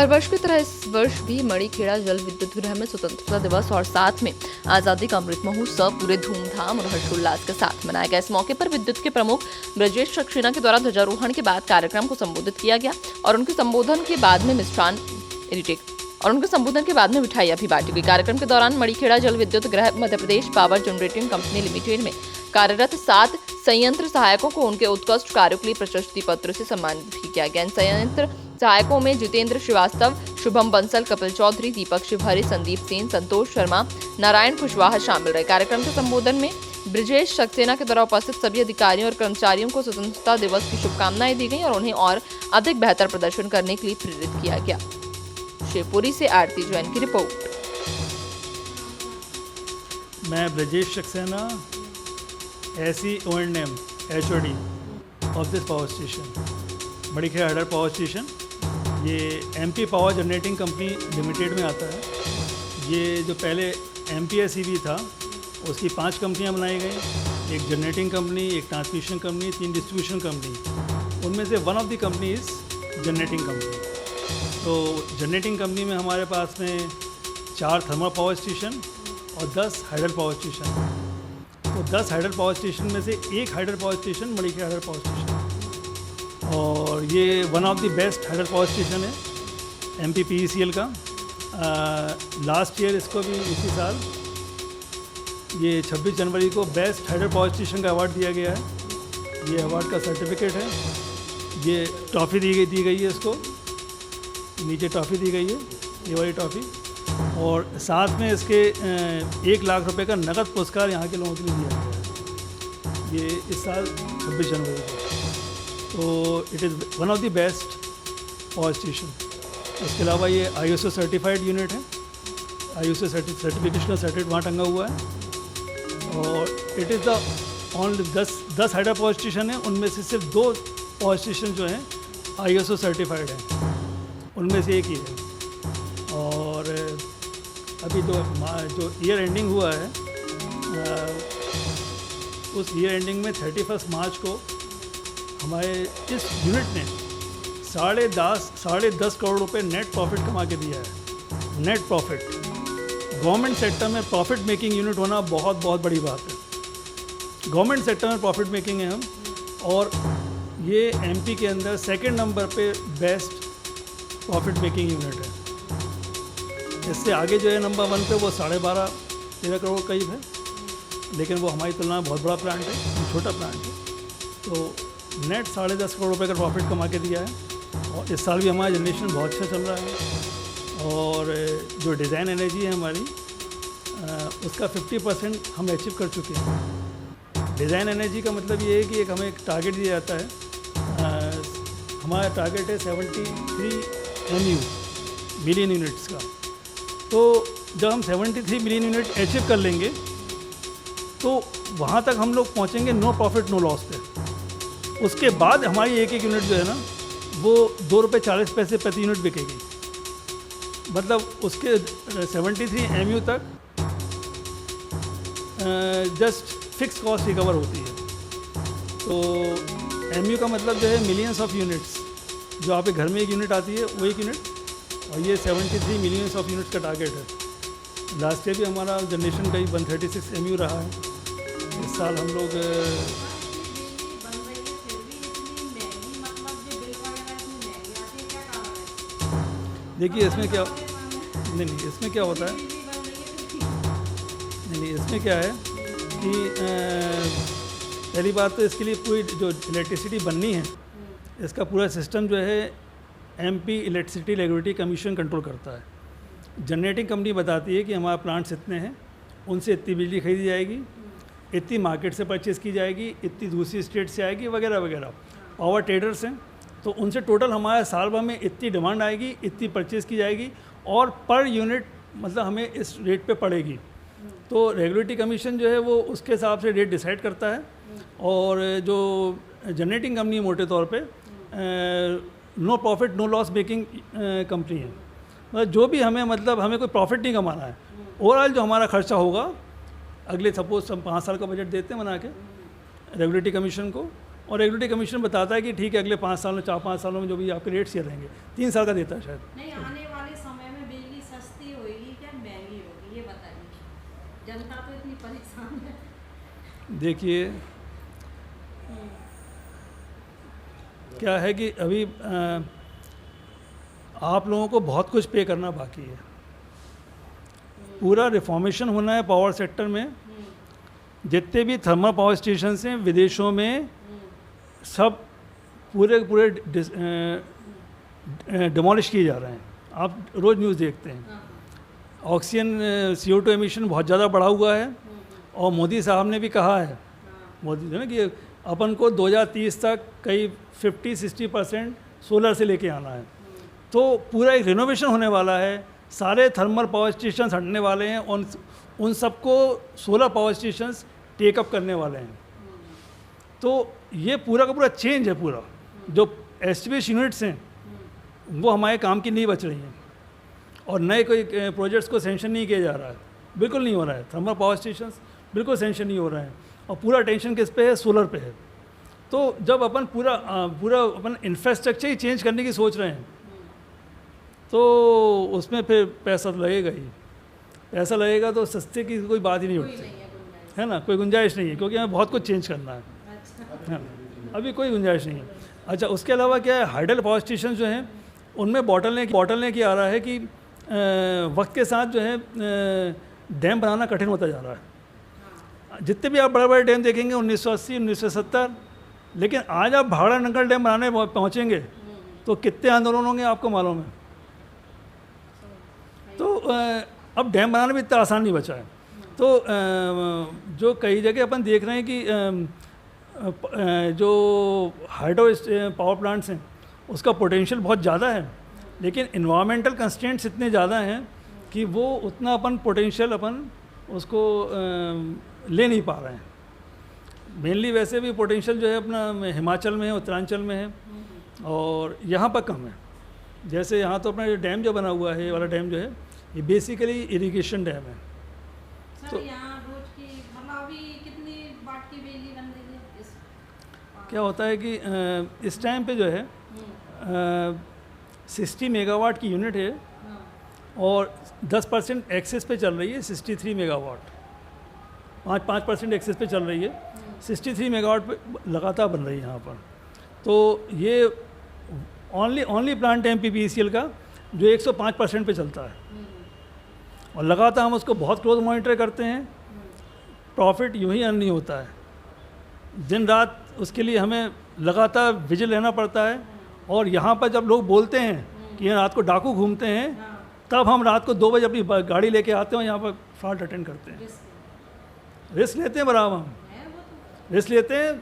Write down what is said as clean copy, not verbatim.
हर वर्ष की तरह इस वर्ष भी मणिखेड़ा जल विद्युत गृह में स्वतंत्रता दिवस और साथ में आजादी का अमृत महोत्सव पूरे धूमधाम और हर्षोल्लास के साथ मनाया गया। इस मौके पर विद्युत के प्रमुख ब्रजेश सक्सेना के द्वारा ध्वजारोहण के बाद कार्यक्रम को संबोधित किया गया और उनके संबोधन के बाद में मिठाइयां भी बांटी गई। कार्यक्रम के दौरान मणिखेड़ा जल विद्युत गृह Madhya Pradesh power generating company limited में कार्यरत 7 संयंत्र सहायकों को उनके उत्कृष्ट कार्यों के लिए प्रशस्ति पत्र से सम्मानित भी किया गया। इन संयंत्र सहायकों में जितेंद्र श्रीवास्तव, शुभम बंसल, कपिल चौधरी, दीपक शिवहरे, संदीप सेन, संतोष शर्मा, नारायण कुशवाहा शामिल रहे। कार्यक्रम के संबोधन में ब्रजेश सक्सेना के द्वारा उपस्थित सभी अधिकारियों और कर्मचारियों को स्वतंत्रता दिवस की शुभकामनाएं दी गई और उन्हें और अधिक बेहतर प्रदर्शन करने के लिए प्रेरित किया गया। शिवपुरी से आरती जैन की रिपोर्ट। मैं Brajesh Saxena, SE O&M HOD of this power station, Manikheda hydel power station. ये MP power generating company limited में आता है। ये जो पहले MPSEB था उसकी 5 कंपनियां बनाई गई, एक जनरेटिंग कंपनी, एक ट्रांसमिशन कंपनी, 3 डिस्ट्रीब्यूशन कंपनी। उनमें से one of the company is generating company. तो जनरेटिंग कंपनी में हमारे पास में 4 थर्मल पावर स्टेशन और 10 हाइडल पावर स्टेशन। तो 10 हाइडल पावर स्टेशन में से एक hydel power station Manikheda hydel power station, और ये one of the best hydel power station है MPPECL का। लास्ट ईयर इसको भी इसी साल ये 26 जनवरी को बेस्ट हाइडल पावर स्टेशन का अवार्ड दिया गया है। ये अवार्ड का सर्टिफिकेट है, ये ट्रॉफ़ी दी गई है इसको, नीचे ट्रॉफ़ी दी गई है, ये वाली ट्रॉफ़ी, और साथ में इसके 1 लाख रुपए का नकद पुरस्कार यहाँ के लोगों के लिए दिया गया है। ये इस साल 26 जनवरी को। तो it is one of the best power station. इसके अलावा ये ISO सर्टिफाइड यूनिट है, ISO सर्टिफिकेशन का सर्टिफिकेट वहाँ टंगा हुआ है। और it is the only 10 hydel power station है, उनमें से सिर्फ 2 पावर स्टेशन जो हैं ISO सर्टिफाइड हैं, उनमें से एक ही है। और अभी जो ईयर एंडिंग हुआ है, उस ईयर एंडिंग में 31 मार्च को हमारे इस यूनिट ने 10.5 करोड़ रुपए नेट प्रॉफिट कमा के दिया है। नेट प्रॉफिट, गवर्नमेंट सेक्टर में प्रॉफिट मेकिंग यूनिट होना बहुत बहुत बड़ी बात है। गवर्नमेंट सेक्टर में प्रॉफिट मेकिंग है हम, और ये MP के अंदर 2nd नंबर पे बेस्ट प्रॉफिट मेकिंग यूनिट है। इससे आगे जो है नंबर 1 पे वो 12.5-13 करोड़ करीब है, लेकिन वो हमारी तुलना में बहुत बड़ा प्लांट है, छोटा प्लांट है। तो नेट 10.5 करोड़ रुपए का प्रॉफिट कमा के दिया है। और इस साल भी हमारा जनरेशन बहुत अच्छा चल रहा है। और जो डिज़ाइन एनर्जी है हमारी, उसका 50% हम अचीव कर चुके हैं। डिज़ाइन एनर्जी का मतलब ये है कि हमें एक टारगेट दिया जाता है। हमारा टारगेट है 73 MU मिलियन यूनिट्स का। तो जब हम 73 मिलियन यूनिट अचीव कर लेंगे तो वहाँ तक हम लोग पहुँचेंगे नो प्रॉफिट नो लॉस पे। उसके बाद हमारी एक यूनिट जो है ना, वो ₹2.40 प्रति यूनिट बिकेगी। मतलब उसके 73 MU तक जस्ट फिक्स कॉस्ट रिकवर होती है। तो MU का मतलब जो है मिलियंस ऑफ यूनिट्स, जो आप घर में एक यूनिट आती है वो एक यूनिट, और ये 73 मिलियंस ऑफ यूनिट्स का टारगेट है। लास्ट ईयर भी हमारा जनरेशन करीब 136 MU रहा है। इस साल हम लोग देखिए इसमें क्या इसमें क्या होता है, इसमें क्या है कि पहली बात तो इसके लिए पूरी जो इलेक्ट्रिसिटी बननी है, इसका पूरा सिस्टम जो है MP electricity regulatory commission control करता है। जनरेटिंग कंपनी बताती है कि हमारा प्लांट्स इतने हैं, उनसे इतनी बिजली खरीदी जाएगी, इतनी मार्केट से परचेज़ की जाएगी, इतनी दूसरी स्टेट से आएगी, वगैरह वगैरह। पावर ट्रेडर्स हैं, तो उनसे टोटल हमारे साल भर में इतनी डिमांड आएगी, इतनी परचेज़ की जाएगी, और पर यूनिट मतलब हमें इस रेट पे पड़ेगी। तो रेगुलेटरी कमीशन जो है वो उसके हिसाब से रेट डिसाइड करता है। और जो जनरेटिंग कंपनी मोटे तौर पे no profit no loss making company है। मतलब जो भी हमें कोई प्रॉफिट नहीं कमाना है। ओवरऑल जो हमारा खर्चा होगा, अगले सपोज हम 5 साल का बजट देते हैं बना के रेगुलेटरी कमीशन को, और रेगुलेटरी कमीशन बताता है कि ठीक है अगले 5 सालों 4-5 सालों में जो भी आपके रेट्स ये रहेंगे। 3 साल का देता है शायद। नहीं, आने वाले समय में बिजली सस्ती होगी क्या महंगी होगी ये बताइए, जनता तो इतनी परेशान है। देखिए क्या है कि अभी आप लोगों को बहुत कुछ पे करना बाकी है। पूरा रिफॉर्मेशन होना है पावर सेक्टर में। जितने भी थर्मल पावर स्टेशन हैं विदेशों में सब पूरे डिमोलिश किए जा रहे हैं। आप रोज़ न्यूज़ देखते हैं। ऑक्सीजन CO2 एमिशन बहुत ज़्यादा बढ़ा हुआ है और मोदी साहब ने भी कहा है, मोदी ने, कि अपन को 2030 तक कई 50-60% सोलर से लेके आना है। तो पूरा एक रिनोवेशन होने वाला है, सारे थर्मल पावर स्टेशन हटने वाले हैं, उन सबको सोलर पावर स्टेशंस टेकअप करने वाले हैं। तो ये पूरा का पूरा चेंज है। पूरा जो एस्टिमेश यूनिट्स हैं वो हमारे काम की नहीं बच रही हैं और नए कोई प्रोजेक्ट्स को सेंशन नहीं किया जा रहा है, बिल्कुल नहीं हो रहा है। थर्मल पावर स्टेशंस बिल्कुल सेंशन नहीं हो रहा है और पूरा टेंशन किस पे है, सोलर पे है। तो जब अपन पूरा अपन इंफ्रास्ट्रक्चर ही चेंज करने की सोच रहे हैं तो उसमें फिर पैसा तो लगेगा ही। पैसा लगेगा तो सस्ते की कोई बात ही नहीं उठती है ना, कोई गुंजाइश नहीं है, क्योंकि हमें बहुत कुछ चेंज करना है ना, अभी कोई गुंजाइश नहीं है। अच्छा, उसके अलावा क्या है, हाइडल पावर स्टेशन जो हैं उनमें बॉटलनेक ये आ रहा है कि वक्त के साथ जो है डैम बनाना कठिन होता जा रहा है। जितने भी आप बड़े बड़े डैम देखेंगे 1980, 1970, लेकिन आज आप भाखड़ा नंगल डैम बनाने पहुँचेंगे तो कितने आंदोलन होंगे आपको मालूम है। तो अब डैम बनाना भी इतना आसान नहीं बचा है। तो जो कई जगह अपन देख रहे हैं कि जो हाइड्रो पावर प्लांट्स हैं उसका पोटेंशियल बहुत ज़्यादा है, लेकिन इन्वायरमेंटल कंस्ट्रेंट्स इतने ज़्यादा हैं कि वो उतना अपन पोटेंशियल अपन उसको ले नहीं पा रहे हैं। मेनली वैसे भी पोटेंशियल जो है अपना हिमाचल में है, उत्तरांचल में है और यहाँ पर कम है। जैसे यहाँ तो अपना जो डैम जो बना हुआ है, ये वाला डैम जो है ये बेसिकली इरिगेशन डैम है। सर यहाँ रोज की मतलब अभी कितनी वाट की बिजली बन रही है इस क्या होता है कि इस टाइम पे जो है 60 मेगावाट की यूनिट है और 10% एक्सेस पे चल रही है 63 मेगावाट। 5% एक्सेस पे चल रही है, 63 मेगावाट पे लगातार बन रही है यहाँ पर। तो ये ओनली प्लांट है MPPECL का जो 105% पे चलता है और लगातार हम उसको बहुत क्लोज मॉनिटर करते हैं। प्रॉफिट यूँ ही अर्न नहीं होता है, दिन रात उसके लिए हमें लगातार विजिल रहना पड़ता है। और यहाँ पर जब लोग बोलते हैं कि रात को डाकू घूमते हैं, तब हम रात को 2 बजे अपनी गाड़ी लेके आते हैं, यहाँ पर फॉल्ट अटेंड करते हैं। रिस्क लेते हैं बराबर, हम रिस्क लेते हैं।